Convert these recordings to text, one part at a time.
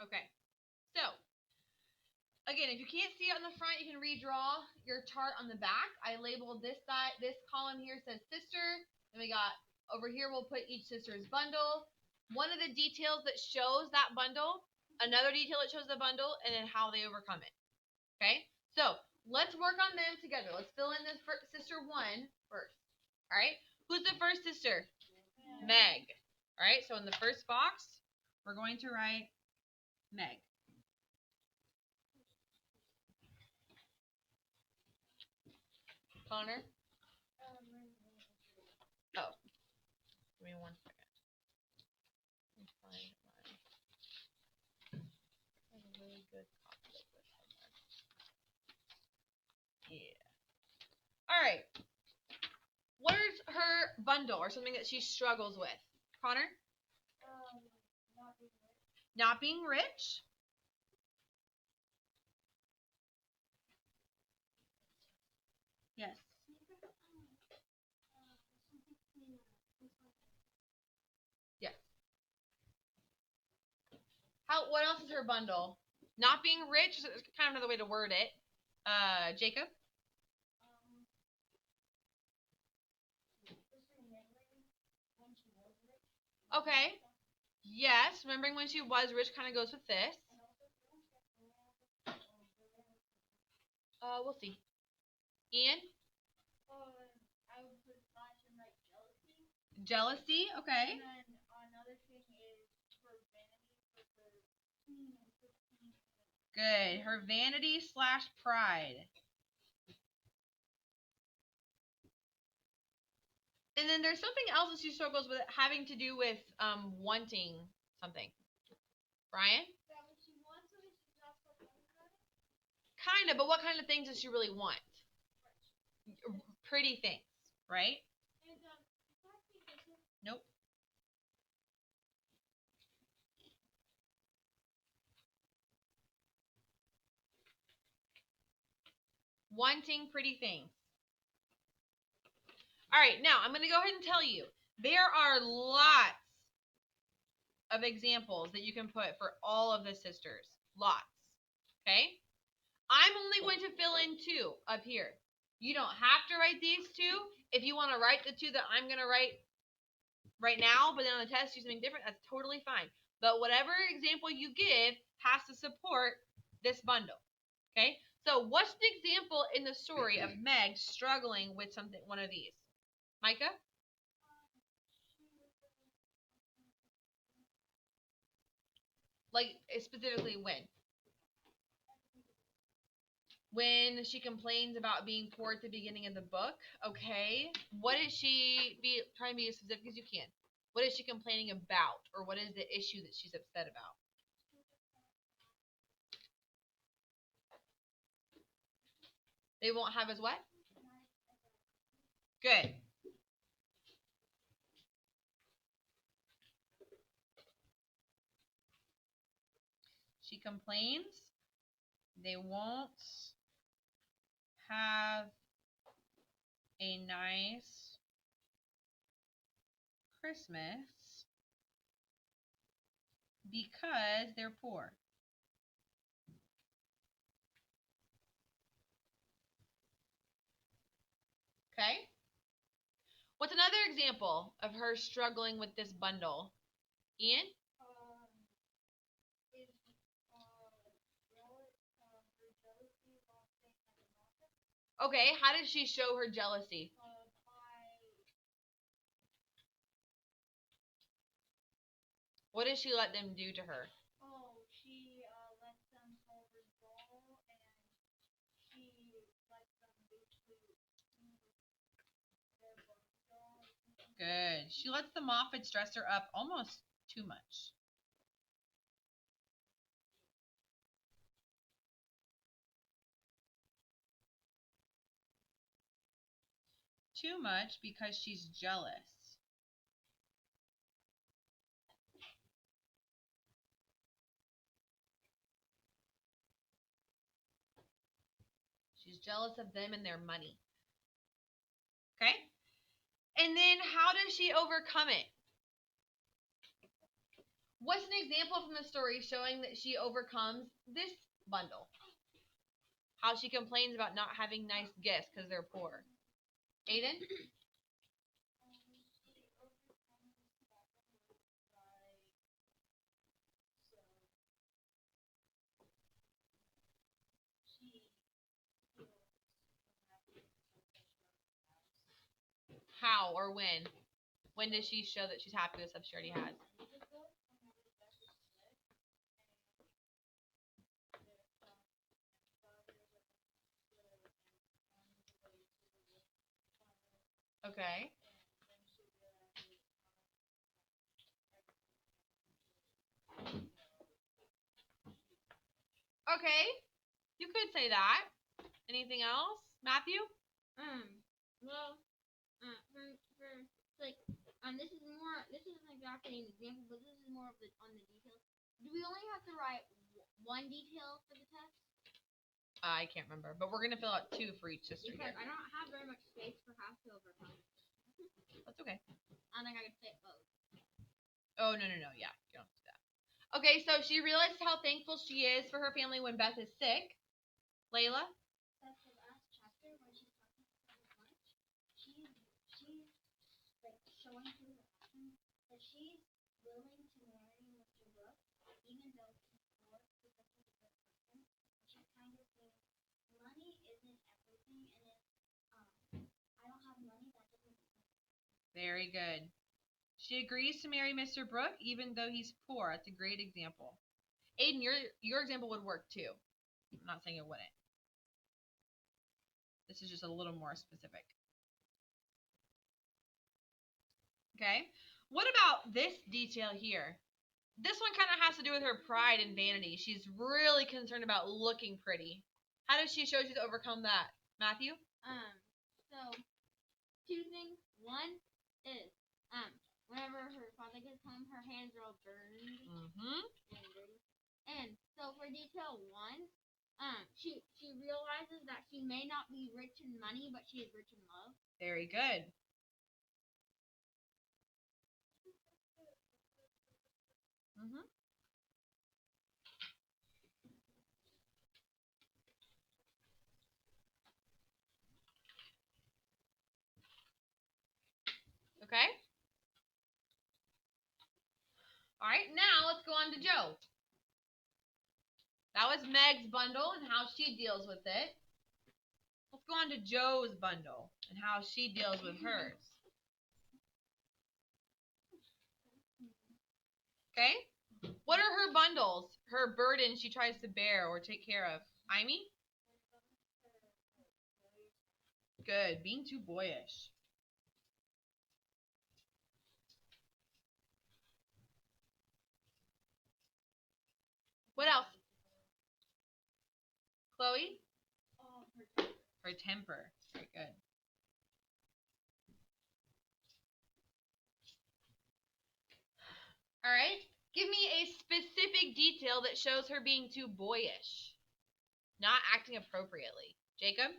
Okay. So, again, if you can't see it on the front, you can redraw your chart on the back. I labeled this side, this column here says sister. And we got over here, we'll put each sister's bundle. One of the details that shows that bundle, another detail that shows the bundle, and then how they overcome it. Okay? So, let's work on them together. Let's fill in this sister one first. All right? Who's the first sister? Meg. All right? So, in the first box, we're going to write Meg. Connor? Oh. Give me 1 second. Let me find I have a really good copy of this somewhere. Yeah. All right. What is her bundle or something that she struggles with? Connor? Not being rich. Yes. Yes. What else is her bundle? Not being rich is kind of another way to word it. Jacob? Okay. Yes, remembering when she was rich kind of goes with this. We'll see. Ian? Jealousy, okay. Good. Her vanity / pride. And then there's something else that she struggles with having to do with wanting something. Brian? Kind of, but what kind of things does she really want? Pretty things, right? Nope. Wanting pretty things. All right, now I'm going to go ahead and tell you there are lots of examples that you can put for all of the sisters. Lots. Okay? I'm only going to fill in 2 up here. You don't have to write these 2. If you want to write the 2 that I'm going to write right now, but then on the test do something different, that's totally fine. But whatever example you give has to support this bundle. Okay? So what's the example in the story of Meg struggling with something, one of these? Micah? Like, specifically when? When she complains about being poor at the beginning of the book. Okay. What is she try and be as specific as you can. What is she complaining about? Or what is the issue that she's upset about? They won't have as what? Good. She complains they won't have a nice Christmas because they're poor. Okay? What's another example of her struggling with this bundle? Ian? Okay, how did she show her jealousy? What did she let them do to her? Good. She lets the Moffats dress her up almost too much. Too much because she's jealous. She's jealous of them and their money. Okay? And then how does she overcome it? What's an example from the story showing that she overcomes this bundle? How she complains about not having nice gifts because they're poor. Aiden? How or when? When does she show that she's happy with stuff she already has? Okay. Okay. You could say that. Anything else? Matthew? Well, for like, this isn't exactly an example, but this is more of on the details. Do we only have to write one detail for the test? I can't remember, but we're gonna fill out 2 for each sister Because here. I don't have very much space for half to overcome. That's okay. I don't think I could fit both. Oh no, yeah, you don't have to do that. Okay, so she realizes how thankful she is for her family when Beth is sick. Layla? That's the last chapter when she's talking about how much she's like showing through her actions that she's willing to marry Mr. Brooks, even though he's poor, because he's a good person. She kind of thinks money isn't everything, and if I don't have money, that doesn't make sense. Very good. She agrees to marry Mr. Brooke even though he's poor. That's a great example. Aiden, your example would work too. I'm not saying it wouldn't. This is just a little more specific. Okay? What about this detail here? This one kind of has to do with her pride and vanity. She's really concerned about looking pretty. How does she show she's overcome that? Matthew? So 2 things. One is whenever her father gets home, her hands are all burned and dirty. And so for detail 1, she realizes that she may not be rich in money, but she is rich in love. Very good. Okay? All right, now let's go on to Joe. That was Meg's bundle and how she deals with it. Let's go on to Joe's bundle and how she deals with hers. Okay? What are her bundles? Her burdens she tries to bear or take care of. Amy? Good. Being too boyish. What else? Chloe? Her temper. Very good. All right. Give me a specific detail that shows her being too boyish. Not acting appropriately. Jacob?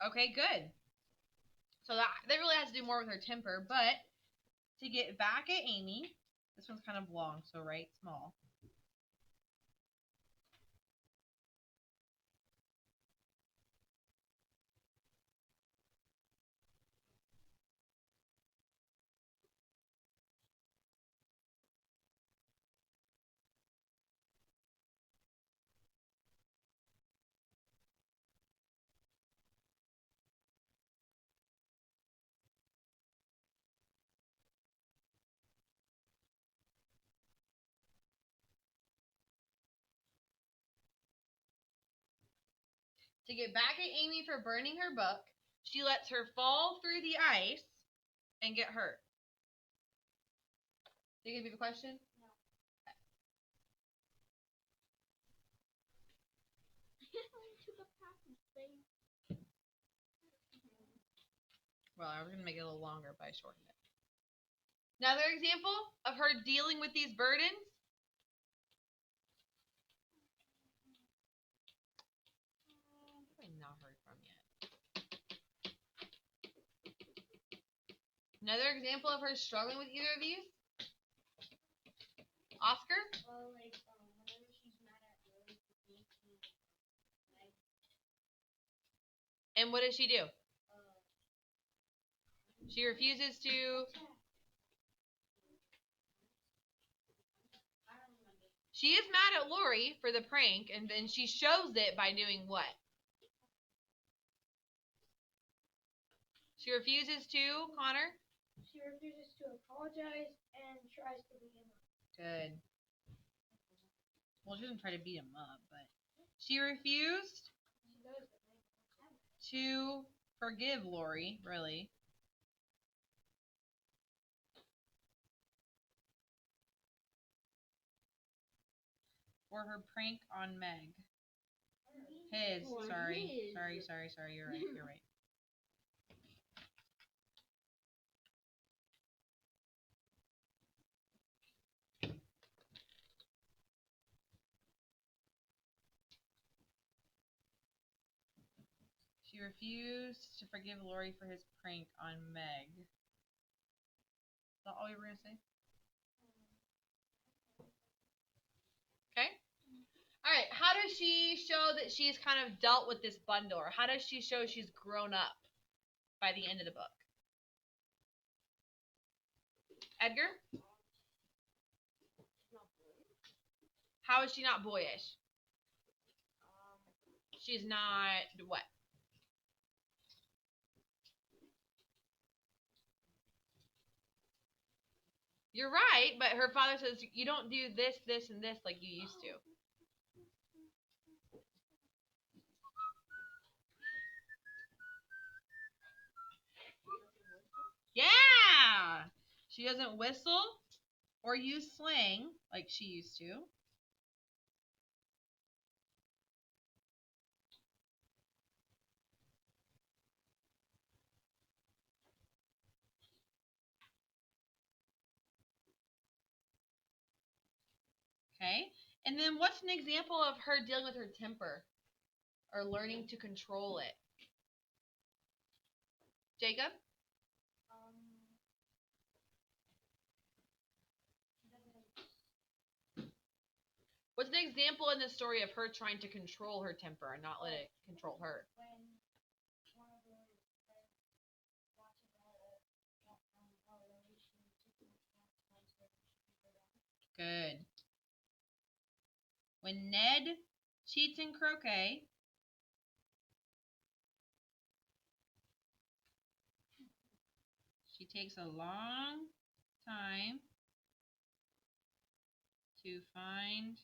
Okay, good. So that really has to do more with her temper, but to get back at Amy, this one's kind of long, so write small. To get back at Amy for burning her book, she lets her fall through the ice and get hurt. Did you give me the question? No. Well, I was going to make it a little longer, but I shortened it. Another example of her dealing with these burdens. not heard from yet. Another example of her struggling with either of these? Oscar? Well, like, whenever she's mad at Lily for being too, like, And what does she do? uh, She refuses to. I don't remember. She is mad at Lori for the prank, and then she shows it by doing what? She refuses to, Connor? She refuses to apologize and tries to beat him up. Good. Well, she doesn't try to beat him up, but she refused She knows that they don't have it. to forgive Lori, really. For her prank on Meg. His, Or sorry. his. Sorry, you're right. She refused to forgive Lori for his prank on Meg. Is that all you were going to say? Okay. All right. How does she show that she's kind of dealt with this bundle? Or how does she show she's grown up by the end of the book? Edgar? How is she not boyish? She's not what? You're right, but her father says you don't do this, this, and this like you used to. Yeah! She doesn't whistle or use slang like she used to. Okay? And then what's an example of her dealing with her temper or learning to control it? Jacob? What's an example in the story of her trying to control her temper and not let it control her? When one of the friends watches how Lily, she took the time to her down. Good. When Ned cheats in croquet, she takes a long time to find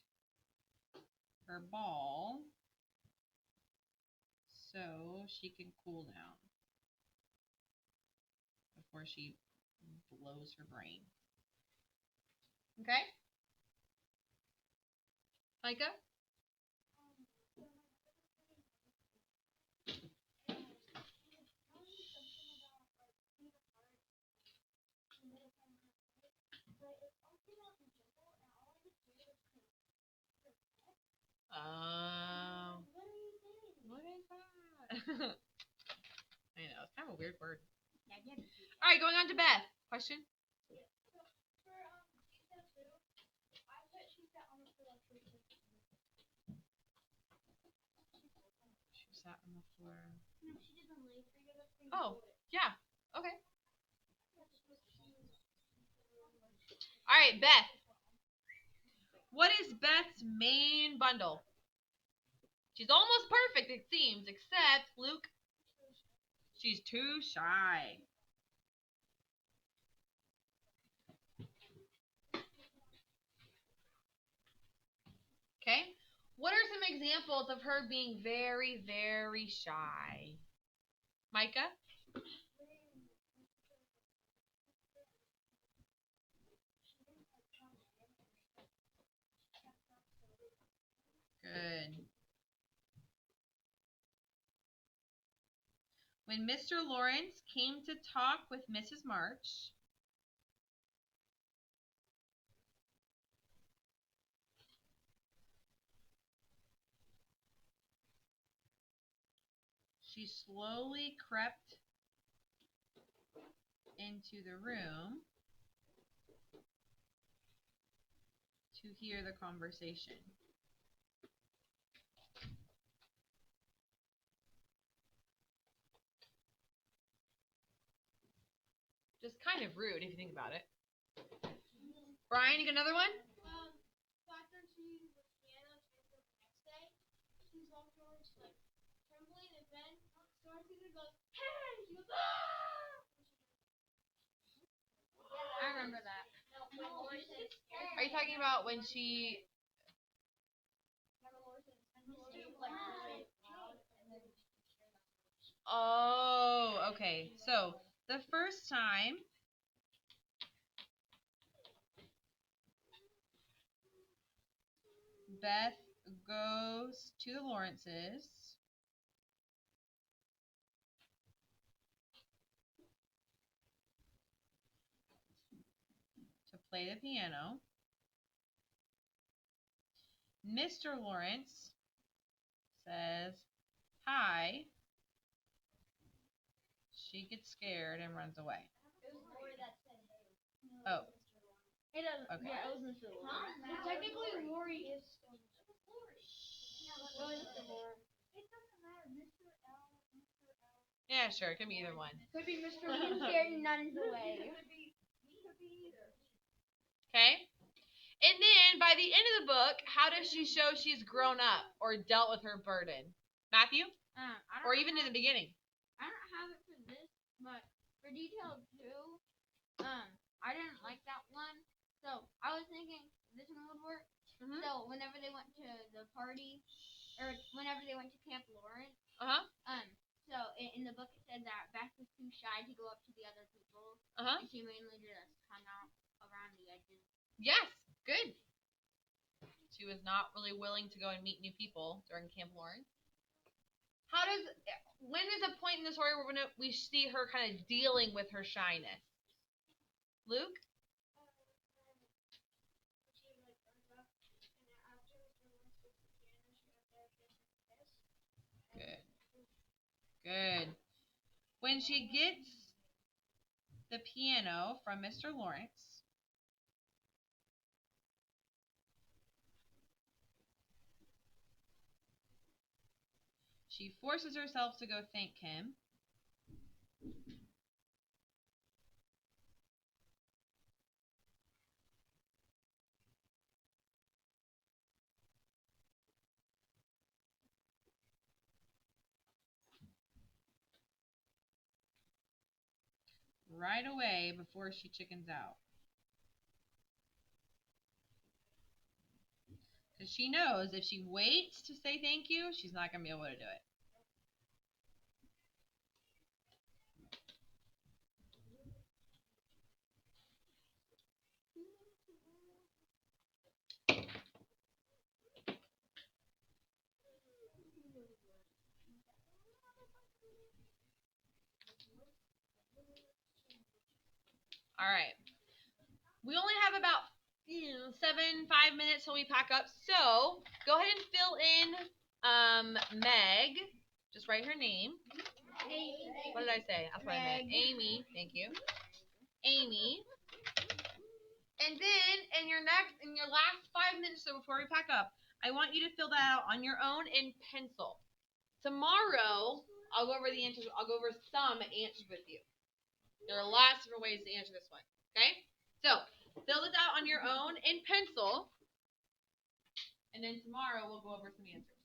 her ball so she can cool down before she blows her brain. Okay? Micah? What is that? I know, it's kind of a weird word. All right, going on to Beth. Question? She sat on the floor. No, she didn't lay for you. Oh, yeah. Okay. All right, Beth. What is Beth's main bundle? She's almost perfect, it seems, except, Luke, she's too shy. Okay? What are some examples of her being very, very shy? Micah? Good. When Mr. Lawrence came to talk with Mrs. March, She slowly crept into the room to hear the conversation. Just kind of rude if you think about it. Brian, you got another one? After she was piano the next day, she's walking over, she's like trembling, and then Dorothy goes, "Hey!" She goes, "Ah!" I remember that. Are you talking about when she... Oh, okay. So, the first time Beth goes to the Lawrences to play the piano, Mr. Lawrence says hi. She gets scared and runs away. It was Lori that said, "Hey." Oh. It doesn't. Okay. Yeah, it was Mr. Lawrence. But technically, Lori is still Mr. It doesn't matter. Mr. L, Mr. L. Yeah, sure. It can be either one. Could be Mr. He's Lawrence. scared nuns away. Could be either. Okay? And then by the end of the book, how does she show she's grown up or dealt with her burden? Matthew? I don't Or even in the beginning? I don't have it for this, but for detail 2, I didn't like that one. So I was thinking this one would work. Mhm. So whenever they went to the party, or whenever they went to Camp Lawrence, Uh-huh. so in the book it said that Beth was too shy to go up to the other people, Uh-huh. and she mainly just hung out around the edges. Yes. Good. She was not really willing to go and meet new people during Camp Lawrence. When is a point in the story where we see her kind of dealing with her shyness? Luke? Good. Good. When she gets the piano from Mr. Lawrence, she forces herself to go thank him. Right away before she chickens out. Because she knows if she waits to say thank you, she's not going to be able to do it. All right. We only have about 5 minutes till we pack up. So go ahead and fill in Meg. Just write her name. Amy. What did I say? That's what I meant. Amy. Thank you. Amy. And then in your last 5 minutes so before we pack up, I want you to fill that out on your own in pencil. Tomorrow, I'll go over the answers. I'll go over some answers with you. There are lots of different ways to answer this one. Okay? So, fill this out on your own in pencil. And then tomorrow, we'll go over some answers.